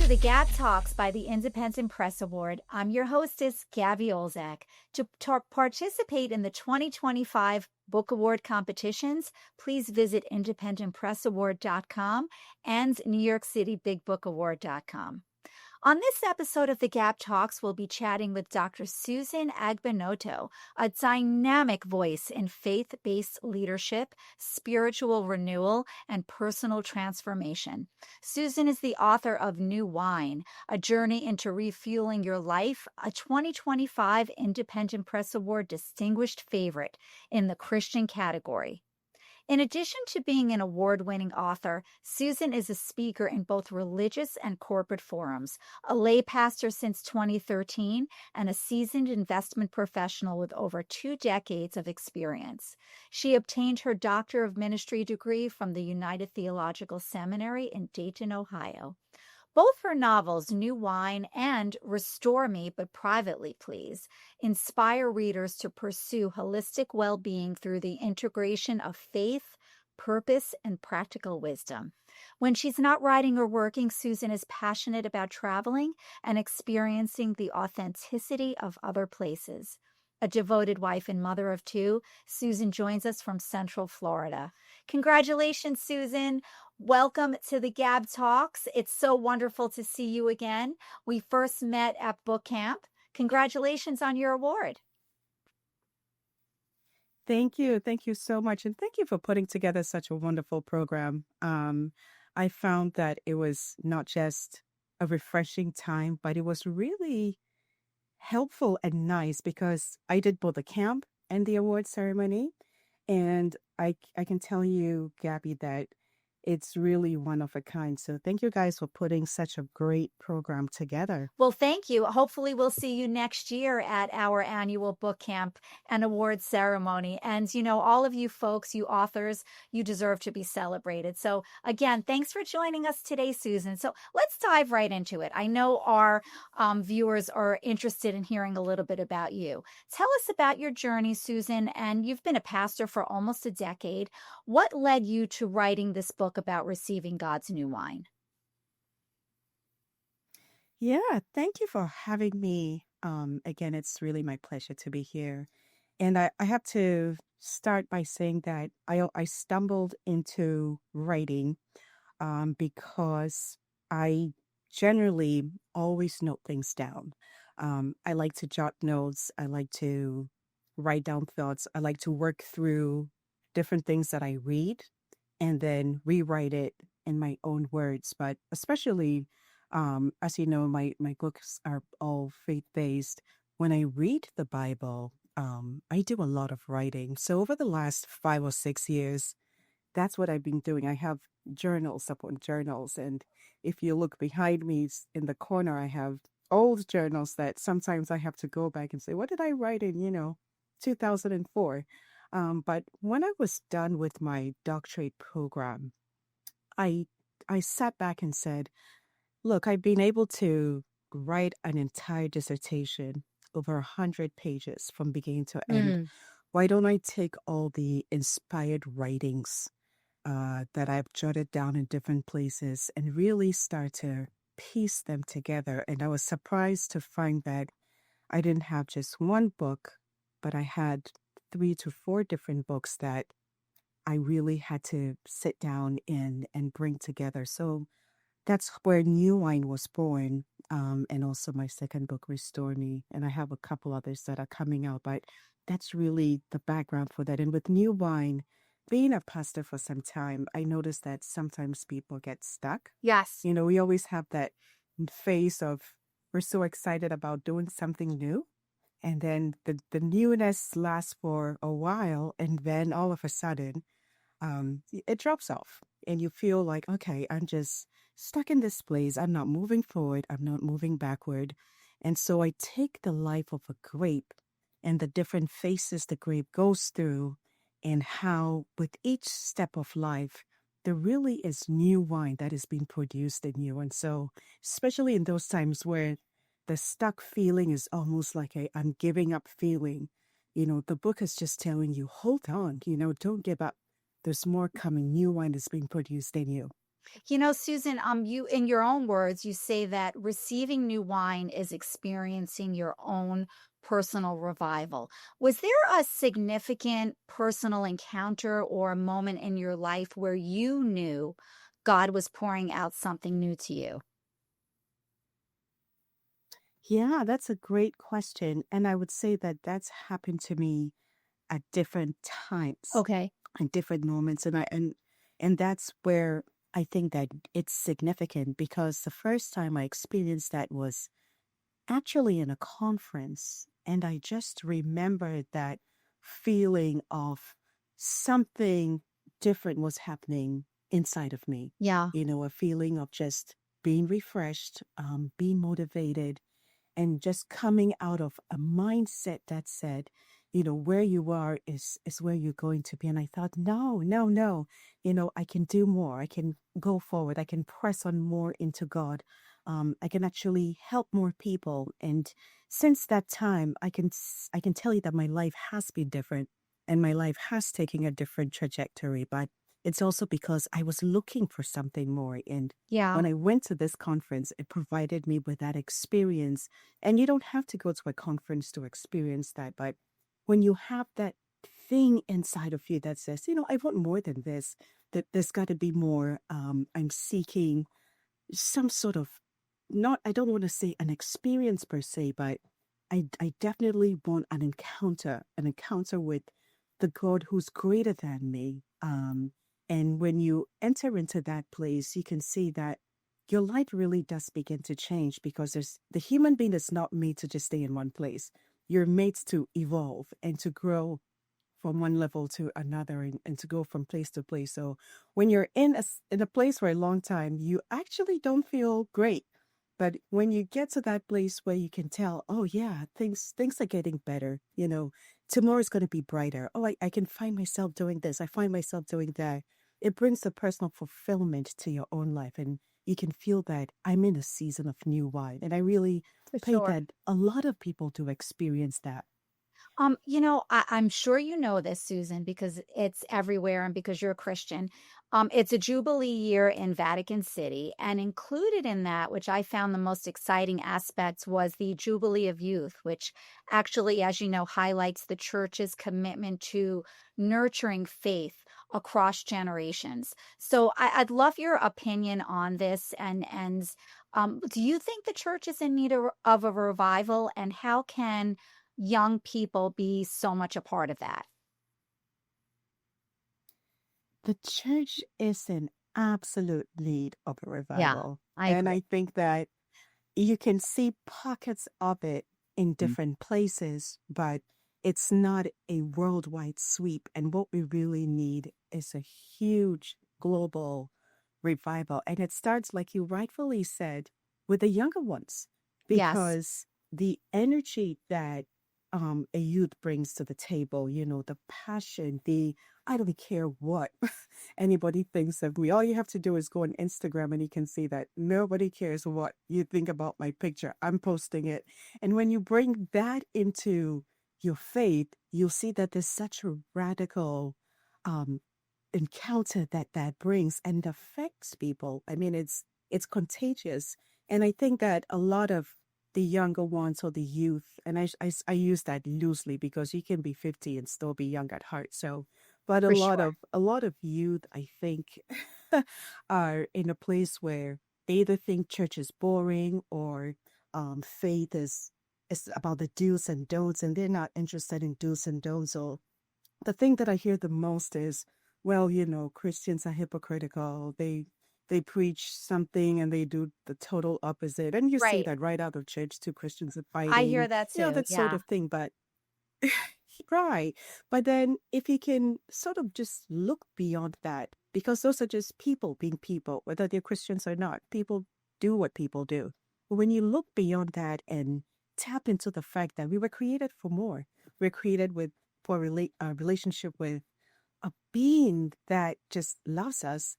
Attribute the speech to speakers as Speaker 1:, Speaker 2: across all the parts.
Speaker 1: to the Gab Talks by the Independent Press Award. I'm your hostess, Gabby Olzak. To participate in the 2025 Book Award competitions, please visit independentpressaward.com and NewYorkCityBigBookAward.com. On this episode of the Gab Talks, we'll be chatting with Dr. Susan Agbenoto, a dynamic voice in faith-based leadership, spiritual renewal, and personal transformation. Susan is the author of New Wine, A Journey into Refueling Your Life, a 2025 Independent Press Award distinguished favorite in the Christian category. In addition to being an award-winning author, Susan is a speaker in both religious and corporate forums, a lay pastor since 2013, and a seasoned investment professional with over 2 decades of experience. She obtained her Doctor of Ministry degree from the United Theological Seminary in Dayton, Ohio. Both her novels, New Wine and Restore Me, but Privately Please, inspire readers to pursue holistic well-being through the integration of faith, purpose, and practical wisdom. When she's not writing or working, Susan is passionate about traveling and experiencing the authenticity of other places. A devoted wife and mother of 2, Susan joins us from Central Florida. Congratulations, Susan. Welcome to the Gab Talks. It's so wonderful to see you again. We first met at book camp. Congratulations on your award.
Speaker 2: Thank you. Thank you so much. And thank you for putting together such a wonderful program. I found that it was not just a refreshing time, but it was really helpful and nice because I did both the camp and the award ceremony. And I can tell you, Gabby, that it's really one of a kind. So thank you guys for putting such a great program together.
Speaker 1: Well, thank you. Hopefully we'll see you next year at our annual book camp and award ceremony. And, all of you folks, you authors, you deserve to be celebrated. So again, thanks for joining us today, Susan. So let's dive right into it. I know our viewers are interested in hearing a little bit about you. Tell us about your journey, Susan. And you've been a pastor for almost a decade. What led you to writing this book about receiving God's new wine?
Speaker 2: Yeah, thank you for having me. Again, it's really my pleasure to be here. And I have to start by saying that I stumbled into writing because I generally always note things down. I like to jot notes. I like to write down thoughts. I like to work through different things that I read and then rewrite it in my own words. But especially, as you know, my books are all faith-based. When I read the Bible, I do a lot of writing. So over the last 5 or 6 years, that's what I've been doing. I have journals upon journals. And if you look behind me in the corner, I have old journals that sometimes I have to go back and say, what did I write in, 2004? But when I was done with my doctorate program, I sat back and said, look, I've been able to write an entire dissertation over 100 pages from beginning to end. Why don't I take all the inspired writings that I've jotted down in different places and really start to piece them together? And I was surprised to find that I didn't have just one book, but I had 3 to 4 different books that I really had to sit down and bring together. So that's where New Wine was born, and also my second book, Restore Me. And I have a couple others that are coming out, but that's really the background for that. And with New Wine, being a pastor for some time, I noticed that sometimes people get stuck.
Speaker 1: Yes.
Speaker 2: We always have that phase of we're so excited about doing something new. And then the newness lasts for a while, and then all of a sudden, it drops off. And you feel like, okay, I'm just stuck in this place. I'm not moving forward. I'm not moving backward. And so I take the life of a grape and the different phases the grape goes through, and how with each step of life, there really is new wine that is being produced in you. And so, especially in those times where the stuck feeling is almost like a I'm giving up feeling, the book is just telling you, hold on, don't give up. There's more coming. New wine is being produced in you.
Speaker 1: Susan, you in your own words, you say that receiving new wine is experiencing your own personal revival. Was there a significant personal encounter or a moment in your life where you knew God was pouring out something new to you?
Speaker 2: Yeah, that's a great question. And I would say that that's happened to me at different times,
Speaker 1: Okay.
Speaker 2: at different moments. And that's where I think that it's significant because the first time I experienced that was actually in a conference. And I just remembered that feeling of something different was happening inside of me.
Speaker 1: Yeah.
Speaker 2: A feeling of just being refreshed, being motivated, and just coming out of a mindset that said, where you are is where you're going to be. And I thought, no, no, no, I can do more. I can go forward. I can press on more into God. I can actually help more people. And since that time, I can tell you that my life has been different, and my life has taken a different trajectory. But it's also because I was looking for something more. And
Speaker 1: Yeah.
Speaker 2: when I went to this conference, it provided me with that experience. And you don't have to go to a conference to experience that. But when you have that thing inside of you that says, I want more than this, that there's got to be more. I'm seeking some sort of, not, I don't want to say an experience per se, but I definitely want an encounter with the God who's greater than me. And when you enter into that place, you can see that your life really does begin to change because the human being is not made to just stay in one place. You're made to evolve and to grow from one level to another, and to go from place to place. So when you're in a place for a long time, you actually don't feel great. But when you get to that place where you can tell, oh yeah, things are getting better, tomorrow's going to be brighter. Oh, I can find myself doing this. I find myself doing that. It brings a personal fulfillment to your own life. And you can feel that I'm in a season of new wine. And I really
Speaker 1: For
Speaker 2: pray
Speaker 1: sure.
Speaker 2: that a lot of people do experience that.
Speaker 1: I'm sure you know this, Susan, because it's everywhere and because you're a Christian. It's a Jubilee year in Vatican City, and included in that, which I found the most exciting aspects, was the Jubilee of Youth, which actually, as you know, highlights the church's commitment to nurturing faith across generations. So I'd love your opinion on this, and do you think the church is in need of a revival, and how can young people be so much a part of that?
Speaker 2: The church is in absolute need of a
Speaker 1: Yeah,
Speaker 2: revival.
Speaker 1: I
Speaker 2: And
Speaker 1: agree.
Speaker 2: I think that you can see pockets of it in different places, but it's not a worldwide sweep. And what we really need is a huge global revival. And it starts, like you rightfully said, with the younger ones,
Speaker 1: Yes.
Speaker 2: because the energy that a youth brings to the table, the passion, I don't care what anybody thinks of me. All you have to do is go on Instagram and you can see that nobody cares what you think about my picture. I'm posting it. And when you bring that into your faith, you'll see that there's such a radical um, encounter that brings and affects people. I mean, it's contagious. And I think that a lot of the younger ones or the youth, and I use that loosely because you can be 50 and still be young at heart. So, but
Speaker 1: For sure.
Speaker 2: a lot of youth, I think, are in a place where they either think church is boring or faith is about the do's and don'ts, and they're not interested in do's and don'ts. Or the thing that I hear the most is, well, Christians are hypocritical. They preach something and they do the total opposite. And you see
Speaker 1: Right.
Speaker 2: that right out of church, two Christians are
Speaker 1: I hear
Speaker 2: fighting,
Speaker 1: that too.
Speaker 2: that sort
Speaker 1: Yeah.
Speaker 2: of thing. But right. But then if you can sort of just look beyond that, because those are just people being people, whether they're Christians or not, people do what people do. But when you look beyond that and tap into the fact that we were created for more, we're created for a relationship with a being that just loves us,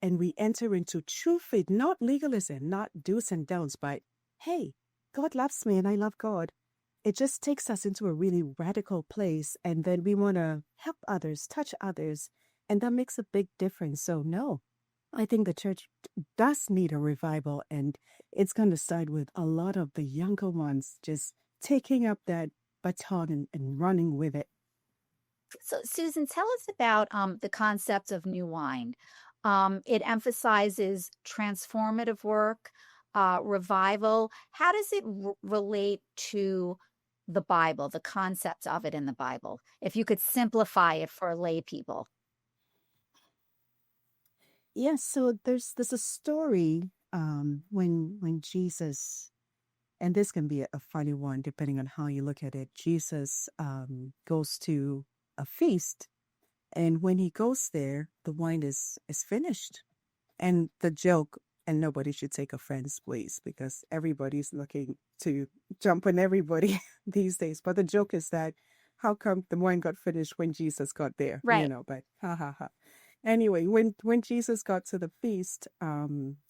Speaker 2: and we enter into true faith, not legalism, not do's and don'ts, but hey, God loves me and I love God. It just takes us into a really radical place, and then we want to help others, touch others, and that makes a big difference. So, no, I think the church does need a revival, and it's going to start with a lot of the younger ones just taking up that baton and running with it.
Speaker 1: So, Susan, tell us about the concept of new wine. It emphasizes transformative work, revival. How does it relate to the Bible, the concept of it in the Bible? If you could simplify it for lay people.
Speaker 2: Yes, so there's a story when Jesus, and this can be a funny one depending on how you look at it. Jesus goes to a feast, and when he goes there, the wine is finished. And the joke, and nobody should take offense, please, because everybody's looking to jump on everybody these days. But the joke is that how come the wine got finished when Jesus got there?
Speaker 1: Right.
Speaker 2: But ha ha ha. Anyway, when Jesus got to the feast,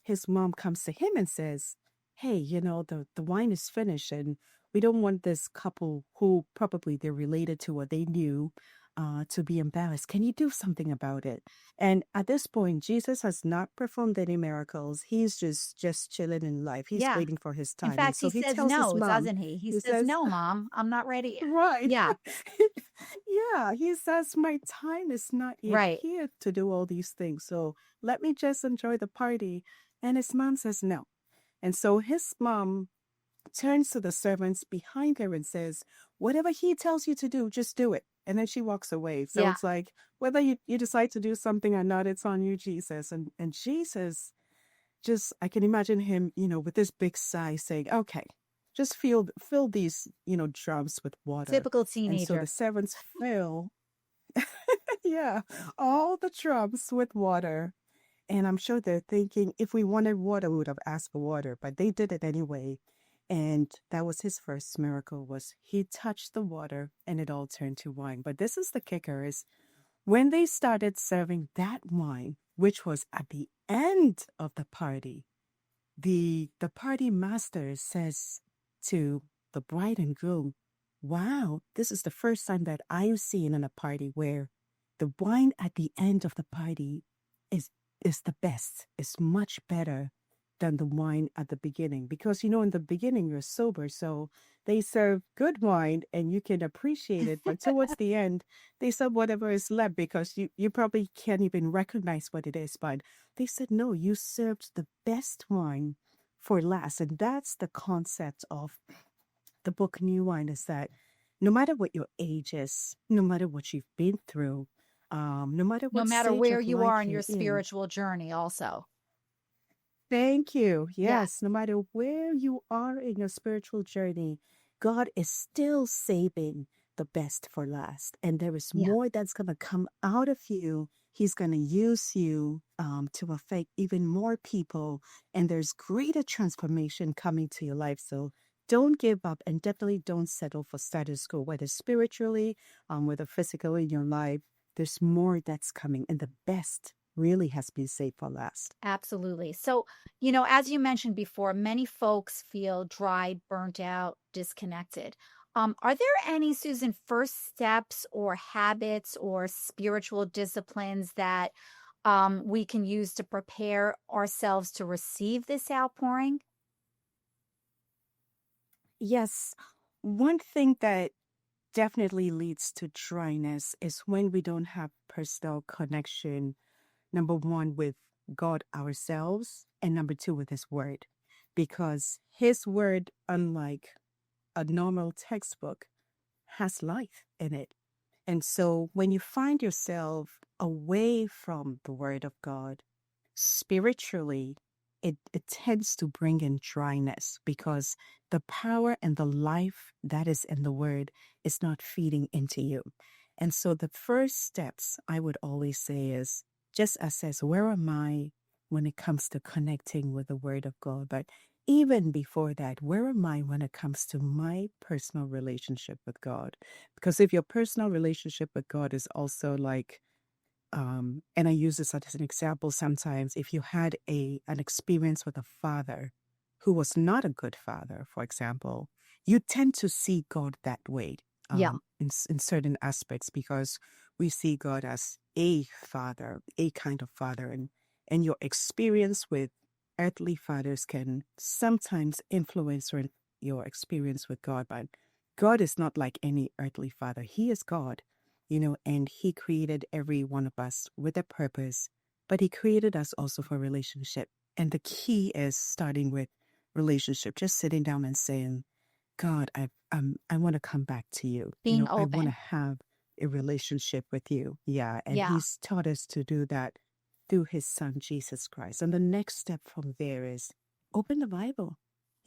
Speaker 2: his mom comes to him and says, "Hey, the wine is finished, and we don't want this couple who probably they're related to or they knew to be embarrassed. Can you do something about it?" And at this point, Jesus has not performed any miracles. He's just chilling in life. He's
Speaker 1: Yeah.
Speaker 2: waiting for his
Speaker 1: In
Speaker 2: time, and
Speaker 1: fact, he
Speaker 2: so he
Speaker 1: says
Speaker 2: tells his
Speaker 1: no,
Speaker 2: mom,
Speaker 1: doesn't he? He
Speaker 2: he
Speaker 1: says,
Speaker 2: says,
Speaker 1: "No, mom, I'm not ready yet."
Speaker 2: right.
Speaker 1: Yeah,
Speaker 2: Yeah, he says, my time is not yet
Speaker 1: right.
Speaker 2: here to do all these things. So let me just enjoy the party. And his mom says no. And so his mom turns to the servants behind her and says, "Whatever he tells you to do, just do it." And then she walks away. So
Speaker 1: Yeah.
Speaker 2: it's like, whether you decide to do something or not, it's on you, Jesus. And Jesus, just, I can imagine him, with this big sigh saying, "Okay, just fill these, drums with water."
Speaker 1: Typical
Speaker 2: And so the
Speaker 1: teenager.
Speaker 2: servants fill, yeah, all the drums with water. And I'm sure they're thinking, if we wanted water, we would have asked for water, but they did it anyway. And that was his first miracle, was he touched the water and it all turned to wine. But this is the kicker, is when they started serving that wine, which was at the end of the party, the party master says to the bride and groom, "Wow, this is the first time that I've seen in a party where the wine at the end of the party is is the best, is much better than the wine at the beginning." Because in the beginning you're sober, so they serve good wine and you can appreciate it, but towards the end they serve whatever is left because you probably can't even recognize what it is. But they said, "No, you served the best wine for last." And that's the concept of the book New Wine, is that no matter what your age is, no matter what you've been through, no matter
Speaker 1: No
Speaker 2: what
Speaker 1: matter
Speaker 2: stage
Speaker 1: where
Speaker 2: of
Speaker 1: you are
Speaker 2: life
Speaker 1: in your
Speaker 2: you're in.
Speaker 1: spiritual journey, also.
Speaker 2: Thank you.
Speaker 1: Yeah.
Speaker 2: Yes, no matter where you are in your spiritual journey, God is still saving the best for last. And there is
Speaker 1: Yeah.
Speaker 2: more that's going to come out of you. He's going to use you to affect even more people. And there's greater transformation coming to your life. So don't give up, and definitely don't settle for status quo, whether spiritually, whether physically in your life. There's more that's coming, and the best really has been saved for last.
Speaker 1: Absolutely. So, as you mentioned before, many folks feel dry, burnt out, disconnected. Are there any, Susan, first steps or habits or spiritual disciplines that we can use to prepare ourselves to receive this outpouring?
Speaker 2: Yes, one thing that definitely leads to dryness is when we don't have personal connection, number one, with God ourselves, and number two, with His Word. Because His Word, unlike a normal textbook, has life in it. And so when you find yourself away from the Word of God, spiritually, it tends to bring in dryness, because the power and the life that is in the Word is not feeding into you. And so the first steps I would always say is just assess, where am I when it comes to connecting with the Word of God? But even before that, where am I when it comes to my personal relationship with God? Because if your personal relationship with God is also like, and I use this as an example, sometimes if you had an experience with a father who was not a good father, for example, you tend to see God that way,
Speaker 1: Yeah.
Speaker 2: in certain aspects, because we see God as a father, a kind of father. And your experience with earthly fathers can sometimes influence your experience with God. But God is not like any earthly father. He is God, and He created every one of us with a purpose, but He created us also for relationship. And the key is starting with relationship, just sitting down and saying, God, I want to come back to you.
Speaker 1: Being
Speaker 2: I want to
Speaker 1: open.
Speaker 2: have a relationship with you. Yeah. And
Speaker 1: Yeah.
Speaker 2: He's taught us to do that through His Son, Jesus Christ. And the next step from there is open the Bible,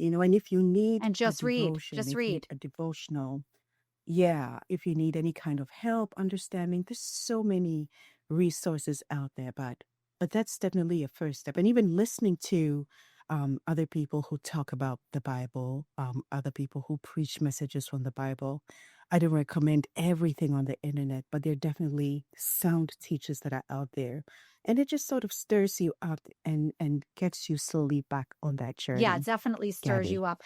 Speaker 2: and if you need
Speaker 1: And
Speaker 2: a
Speaker 1: just read.
Speaker 2: devotion,
Speaker 1: Just
Speaker 2: if you need
Speaker 1: read.
Speaker 2: a devotional, yeah, if you need any kind of help, understanding, there's so many resources out there, but that's definitely a first step. And even listening to other people who talk about the Bible, other people who preach messages from the Bible. I don't recommend everything on the internet, but there are definitely sound teachers that are out there. And it just sort of stirs you up and gets you slowly back on that
Speaker 1: Yeah, it
Speaker 2: journey,
Speaker 1: definitely stirs
Speaker 2: Gabby.
Speaker 1: you up.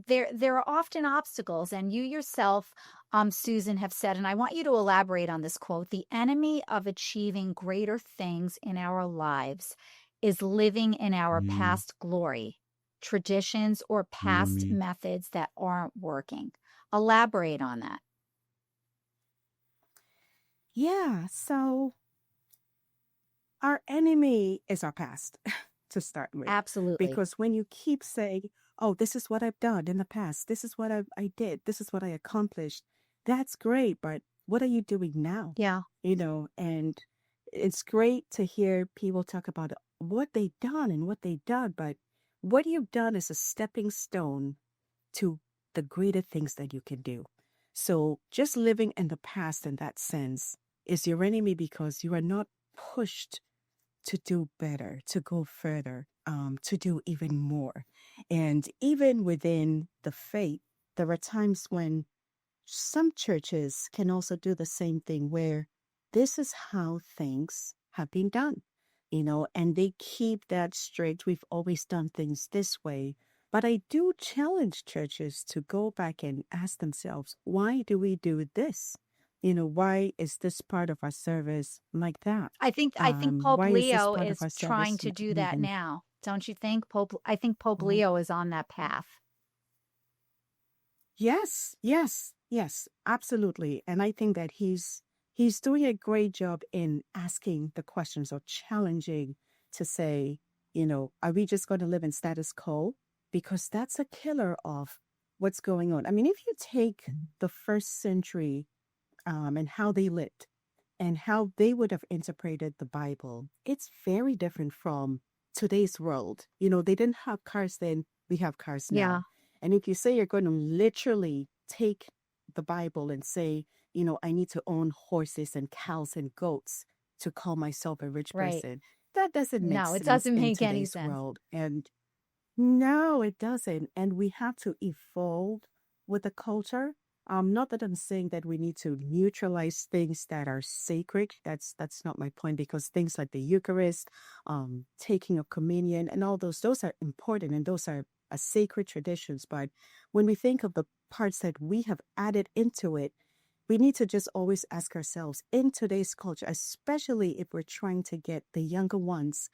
Speaker 1: There are often obstacles, and you yourself, Susan, have said, and I want you to elaborate on this quote: "The enemy of achieving greater things in our lives is living in our
Speaker 2: Mm,
Speaker 1: past glory, traditions, or past
Speaker 2: mm.
Speaker 1: methods that aren't working." Elaborate on that.
Speaker 2: Yeah, so our enemy is our past to start with.
Speaker 1: Absolutely.
Speaker 2: Because when you keep saying, oh, this is what I've done in the past, this is what I did, this is what I accomplished, that's great. But what are you doing now?
Speaker 1: Yeah,
Speaker 2: And it's great to hear people talk about what they've done and what they've done. But what you've done is a stepping stone to the greater things that you can do. So just living in the past in that sense is your enemy because you are not pushed to do better, to go further, to do even more. And even within the faith, there are times when some churches can also do the same thing where this is how things have been done, and they keep that straight. We've always done things this way. But I do challenge churches to go back and ask themselves, why do we do this? Why is this part of our service like that?
Speaker 1: I think Pope
Speaker 2: Why is this
Speaker 1: Leo
Speaker 2: part of
Speaker 1: is
Speaker 2: our
Speaker 1: trying
Speaker 2: service
Speaker 1: to
Speaker 2: not
Speaker 1: do that
Speaker 2: moving?
Speaker 1: now. Don't you think? I think Pope
Speaker 2: Mhm.
Speaker 1: Leo is on that path.
Speaker 2: Yes, yes, yes, absolutely. And I think that he's doing a great job in asking the questions or challenging to say, are we just going to live in status quo? Because that's a killer of what's going on. I mean, if you take the first century and how they lived and how they would have interpreted the Bible, it's very different from today's world. They didn't have cars then, we have cars
Speaker 1: Yeah,
Speaker 2: now. And if you say you're going to literally take the Bible and say, I need to own horses and cows and goats to call myself a rich
Speaker 1: right.
Speaker 2: person, that doesn't make
Speaker 1: No, it
Speaker 2: sense
Speaker 1: doesn't
Speaker 2: in
Speaker 1: make any
Speaker 2: today's
Speaker 1: sense.
Speaker 2: world. And no, it doesn't. And we have to evolve with the culture. Not that I'm saying that we need to neutralize things that are sacred. That's not my point, because things like the Eucharist, taking of communion, and all those are important, and those are sacred traditions. But when we think of the parts that we have added into it, we need to just always ask ourselves in today's culture, especially if we're trying to get the younger ones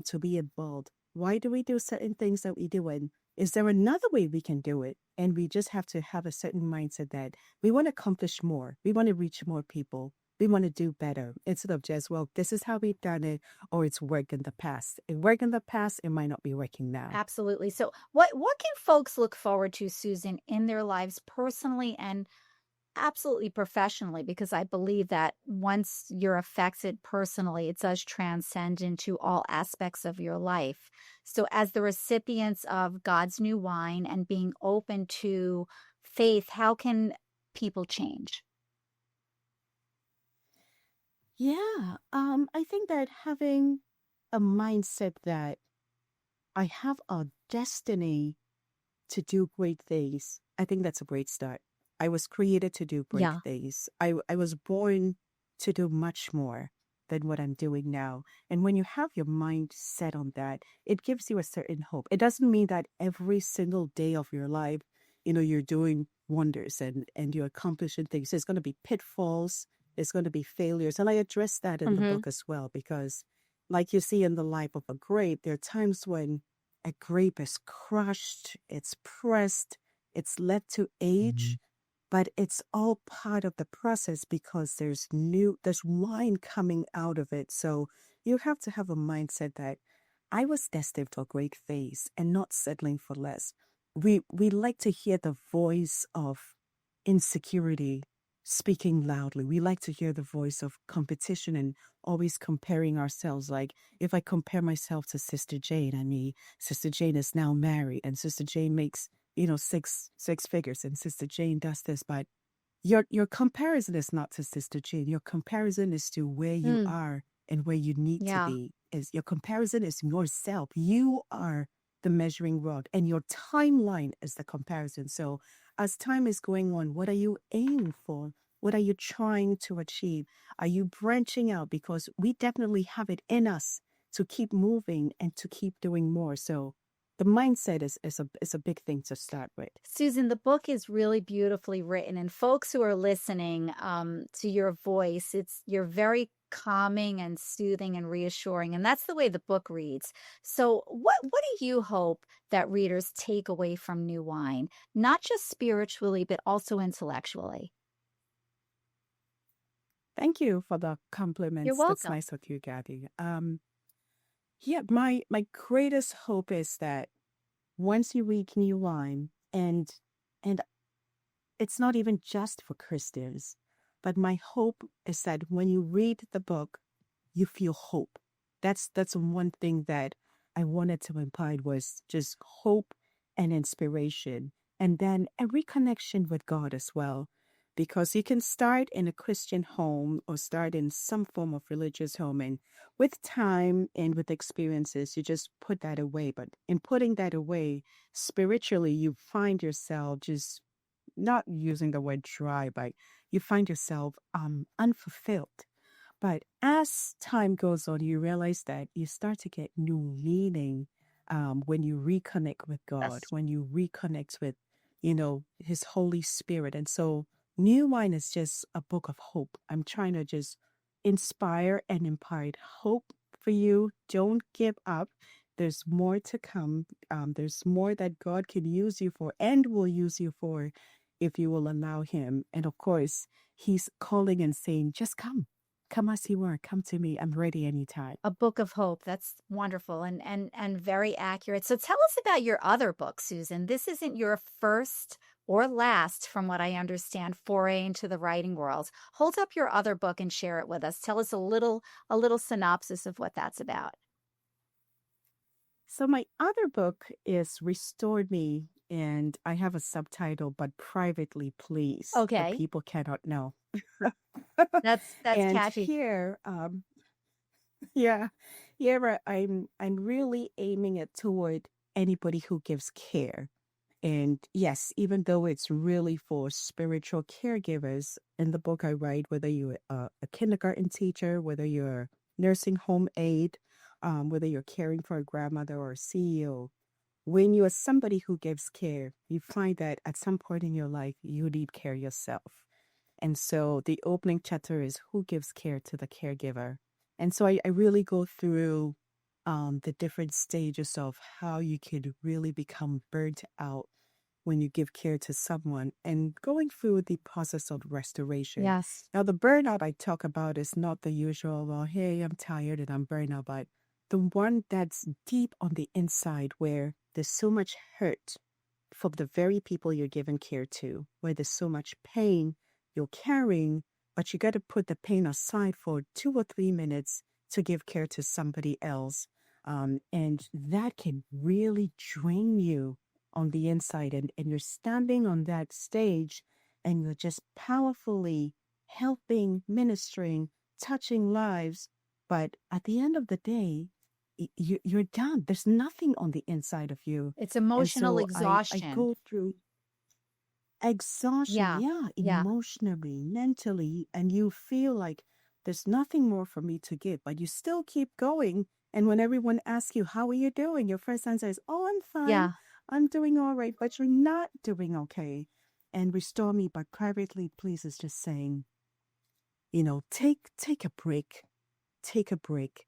Speaker 2: to be involved. Why do we do certain things that we do? And is there another way we can do it? And we just have to have a certain mindset that we want to accomplish more. We want to reach more people. We want to do better instead of just, well, this is how we've done it, or it's worked in the past. It worked in the past, it might not be working now.
Speaker 1: Absolutely. So, what can folks look forward to, Susan, in their lives personally and absolutely professionally? Because I believe that once you're affected personally, it does transcend into all aspects of your life. So, as the recipients of God's new wine and being open to faith, how can people change?
Speaker 2: Yeah, I think that having a mindset that I have a destiny to do great things, I think that's a great start. I was created to do great
Speaker 1: Yeah.
Speaker 2: things. I was born to do much more than what I'm doing now. And when you have your mind set on that, it gives you a certain hope. It doesn't mean that every single day of your life, you're doing wonders and you're accomplishing things. There's going to be pitfalls, there's going to be failures. And I address that in the
Speaker 1: Hmm.
Speaker 2: book as well, because like you see in the life of a grape, there are times when a grape is crushed, it's pressed, it's led to age, but it's all part of the process because there's wine coming out of it. So you have to have a mindset that I was destined for a great phase and not settling for less. We like to hear the voice of insecurity speaking loudly. We like to hear the voice of competition and always comparing ourselves. Like if I compare myself to Sister Jane, I mean, Sister Jane is now married and Sister Jane makes, six figures and Sister Jane does this, but your comparison is not to Sister Jane. Your comparison is to where you
Speaker 1: Mm,
Speaker 2: are and where you need to
Speaker 1: yeah.
Speaker 2: be. Is your comparison is yourself. You are the measuring rod, and your timeline is the comparison. So, as time is going on, what are you aiming for? What are you trying to achieve? Are you branching out? Because we definitely have it in us to keep moving and to keep doing more. So, the mindset is a big thing to start with.
Speaker 1: Susan, the book is really beautifully written, and folks who are listening to your voice, you're very calming and soothing and reassuring, and that's the way the book reads. So, what do you hope that readers take away from New Wine, not just spiritually but also intellectually?
Speaker 2: Thank you for the
Speaker 1: You're
Speaker 2: compliments. That's
Speaker 1: welcome.
Speaker 2: nice of you, Gabby. Yeah, my greatest hope is that once you read New Wine, and it's not even just for Christians, but my hope is that when you read the book, you feel hope. That's one thing that I wanted to impart was just hope and inspiration, and then a reconnection with God as well. Because you can start in a Christian home or start in some form of religious home, and with time and with experiences, you just put that away. But in putting that away, spiritually, you find yourself just not using the word dry, but you find yourself unfulfilled. But as time goes on, you realize that you start to get new meaning when you reconnect with God,
Speaker 1: Yes.
Speaker 2: when you reconnect with, His Holy Spirit. And so, New Wine is just a book of hope. I'm trying to just inspire and impart hope for you. Don't give up. There's more to come. There's more that God can use you for and will use you for if you will allow Him. And of course, He's calling and saying, just come. Come as you are. Come to me. I'm ready anytime.
Speaker 1: A book of hope. That's wonderful and very accurate. So tell us about your other book, Susan. This isn't your first or last, from what I understand, foray into the writing world. Hold up your other book and share it with us. Tell us a little synopsis of what that's about.
Speaker 2: So my other book is Restored Me, and I have a subtitle, but privately please, the
Speaker 1: Okay.
Speaker 2: people cannot know.
Speaker 1: That's
Speaker 2: And
Speaker 1: catchy.
Speaker 2: here, yeah, here I'm really aiming it toward anybody who gives care. And yes, even though it's really for spiritual caregivers, in the book I write, whether you're a kindergarten teacher, whether you're a nursing home aide, whether you're caring for a grandmother or a CEO, when you are somebody who gives care, you find that at some point in your life, you need care yourself. And so the opening chapter is who gives care to the caregiver. And so I really go through the different stages of how you could really become burnt out when you give care to someone and going through the process of restoration.
Speaker 1: Yes.
Speaker 2: Now, the burnout I talk about is not the usual, well, hey, I'm tired and I'm burnt out, but the one that's deep on the inside where there's so much hurt from the very people you're giving care to, where there's so much pain you're carrying, but you got to put the pain aside for 2 or 3 minutes to give care to somebody else. And that can really drain you on the inside. And you're standing on that stage and you're just powerfully helping, ministering, touching lives. But at the end of the day, you're done. There's nothing on the inside of you.
Speaker 1: It's
Speaker 2: And
Speaker 1: emotional
Speaker 2: so I
Speaker 1: exhaustion.
Speaker 2: go through exhaustion,
Speaker 1: Yeah.
Speaker 2: yeah,
Speaker 1: Yeah.
Speaker 2: emotionally, mentally, and you feel like there's nothing more for me to give, but you still keep going. And when everyone asks you, how are you doing? Your first answer is, oh, I'm fine.
Speaker 1: Yeah.
Speaker 2: I'm doing all right, but you're not doing okay. And Restore Me, but privately, please, is just saying, take a break, take a break.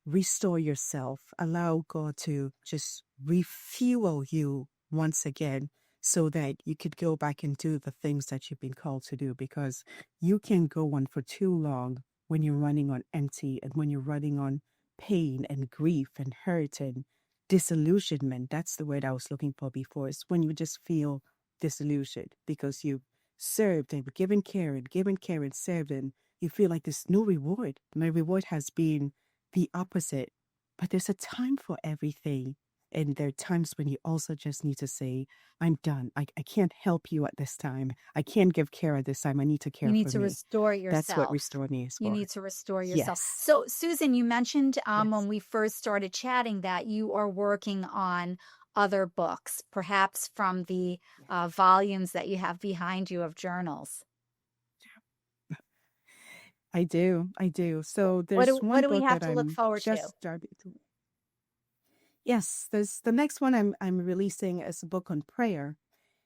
Speaker 2: restore yourself. Allow God to just refuel you once again so that you could go back and do the things that you've been called to do, because you can go on for too long when you're running on empty and when you're running on pain and grief and hurt and disillusionment. That's the word I was looking for before. It's when you just feel disillusioned because you served and given care and served, and you feel like there's no reward. My reward has been the opposite. But there's a time for everything. And there are times when you also just need to say, I'm done. I can't help you at this time. I can't give care at this time. I need to
Speaker 1: You
Speaker 2: care
Speaker 1: need
Speaker 2: for
Speaker 1: to
Speaker 2: me.
Speaker 1: restore
Speaker 2: That's what
Speaker 1: yourself.
Speaker 2: restoring is
Speaker 1: You
Speaker 2: for.
Speaker 1: need to restore yourself.
Speaker 2: Yes.
Speaker 1: So, Susan, you mentioned
Speaker 2: Yes.
Speaker 1: when we first started chatting that you are working on other books, perhaps from the volumes that you have behind you of journals.
Speaker 2: I do. I do. So
Speaker 1: What
Speaker 2: there's
Speaker 1: do, what
Speaker 2: one
Speaker 1: do we
Speaker 2: book
Speaker 1: have
Speaker 2: that
Speaker 1: to look
Speaker 2: I'm
Speaker 1: forward to?
Speaker 2: just starting to. Yes, there's the next one I'm releasing is a book on prayer,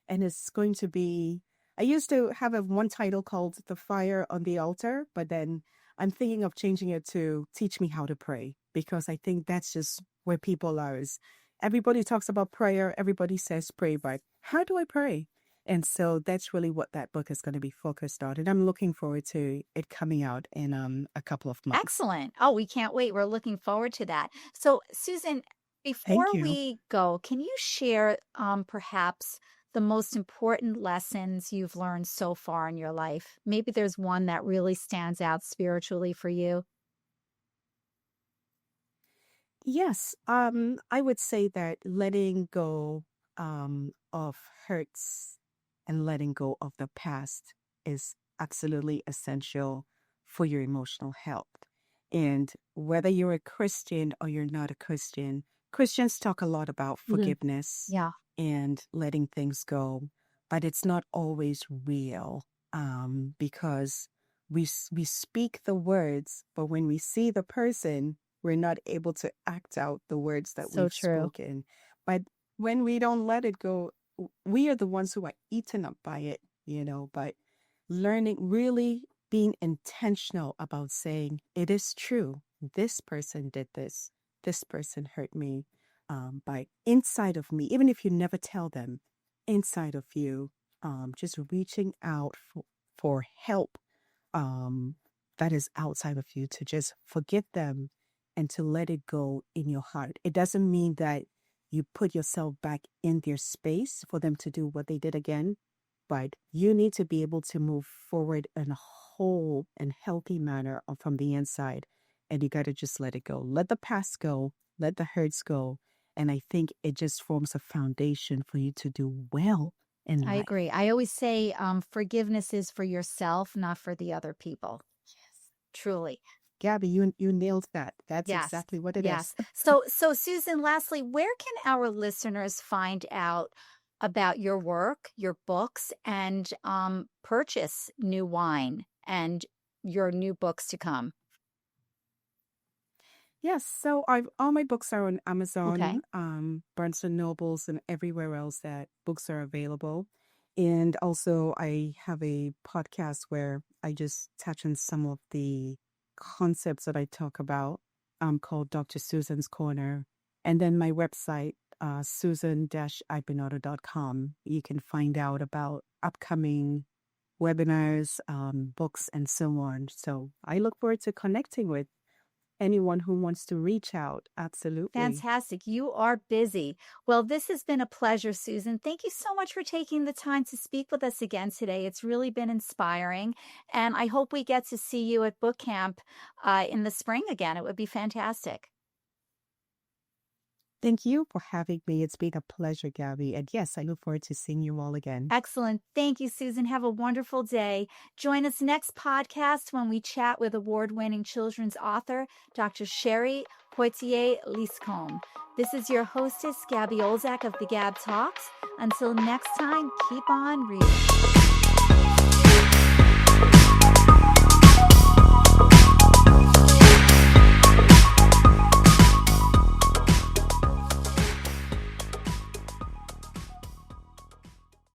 Speaker 2: and it's going to be. I used to have one title called "The Fire on the Altar," but then I'm thinking of changing it to "Teach Me How to Pray," because I think that's just where people are. Is everybody talks about prayer, everybody says pray, but how do I pray? And so that's really what that book is going to be focused on, and I'm looking forward to it coming out in a couple of months.
Speaker 1: Excellent. Oh, we can't wait. We're looking forward to that. So, Susan,
Speaker 2: Thank
Speaker 1: before
Speaker 2: you.
Speaker 1: we go, can you share perhaps the most important lessons you've learned so far in your life? Maybe there's one that really stands out spiritually for you.
Speaker 2: Yes, I would say that letting go of hurts and letting go of the past is absolutely essential for your emotional health. And whether you're a Christian or you're not a Christian, Christians talk a lot about
Speaker 1: Mhm.
Speaker 2: forgiveness
Speaker 1: Yeah,
Speaker 2: and letting things go, but it's not always real, because we speak the words, but when we see the person, we're not able to act out the words that
Speaker 1: so
Speaker 2: we've
Speaker 1: true.
Speaker 2: spoken. But when we don't let it go, we are the ones who are eaten up by it, but learning, really being intentional about saying, it is true. This person did this. This person hurt me. By inside of me, even if you never tell them, inside of you, just reaching out for help, um, that is outside of you, to just forgive them and to let it go in your heart. It doesn't mean that you put yourself back in their space for them to do what they did again, but you need to be able to move forward in a whole and healthy manner from the inside. And you got to just let it go. Let the past go, let the hurts go. And I think it just forms a foundation for you to do well in
Speaker 1: I
Speaker 2: life.
Speaker 1: agree. I always say forgiveness is for yourself, not for the other people.
Speaker 2: Yes.
Speaker 1: Truly.
Speaker 2: Gabby, you nailed that. That's
Speaker 1: Yes.
Speaker 2: exactly what it is.
Speaker 1: Yes. So Susan, lastly, where can our listeners find out about your work, your books, and purchase new wine and your new books to come?
Speaker 2: Yes, so I've all my books are on
Speaker 1: Okay.
Speaker 2: Amazon, Barnes and Nobles, and everywhere else that books are available. And also, I have a podcast where I just touch on some of the concepts that I talk about, called Dr. Susan's Corner. And then my website, susan-agbenoto.com. You can find out about upcoming webinars, books, and so on. So I look forward to connecting with anyone who wants to reach out. Absolutely.
Speaker 1: Fantastic. You are busy. Well, this has been a pleasure, Susan. Thank you so much for taking the time to speak with us again today. It's really been inspiring. And I hope we get to see you at book camp in the spring again. It would be fantastic.
Speaker 2: Thank you for having me. It's been a pleasure, Gabby. And yes, I look forward to seeing you all again.
Speaker 1: Excellent. Thank you, Susan. Have a wonderful day. Join us next podcast when we chat with award-winning children's author, Dr. Sherry Poitier-Liscombe. This is your hostess, Gabby Olzak of the Gab Talks. Until next time, keep on reading.